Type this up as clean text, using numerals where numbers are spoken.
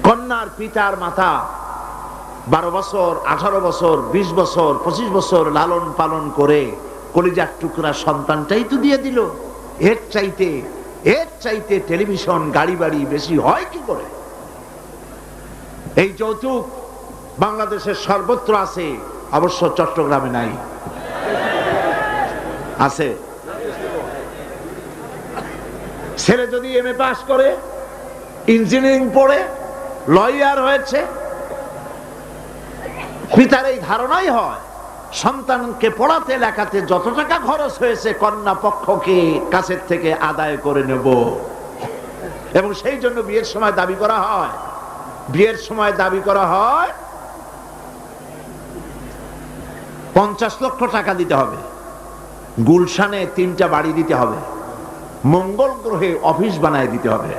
কন্যার পিতার মাতা 12 বছর, 18 বছর, 20 বছর, 25 বছর লালন পালন করে কলিজার টুকরা সন্তানটাই তো দিয়ে দিল। এর চাইতে টেলিভিশন, গাড়ি বাড়ি বেশি হয় কি করে? এই যৌতুক বাংলাদেশের সর্বত্র আছে, অবশ্য চট্টগ্রামে নাই। আছে। ছেলে যদি এমএ পাস করে, ইঞ্জিনিয়ারিং পড়ে, লয়ার হয়েছে, পিতার এই ধারণাই হয় সন্তানকে পড়াতে লেখাতে যত টাকা খরচ হয়েছে কন্যা পক্ষকে কাছের থেকে আদায় করে নেব। এবং সেই জন্য বিয়ের সময় দাবি করা হয় 50 লক্ষ টাকা দিতে হবে, গুলশানে 3টা বাড়ি দিতে হবে, মঙ্গল গ্রহে অফিস বানায় দিতে হবে।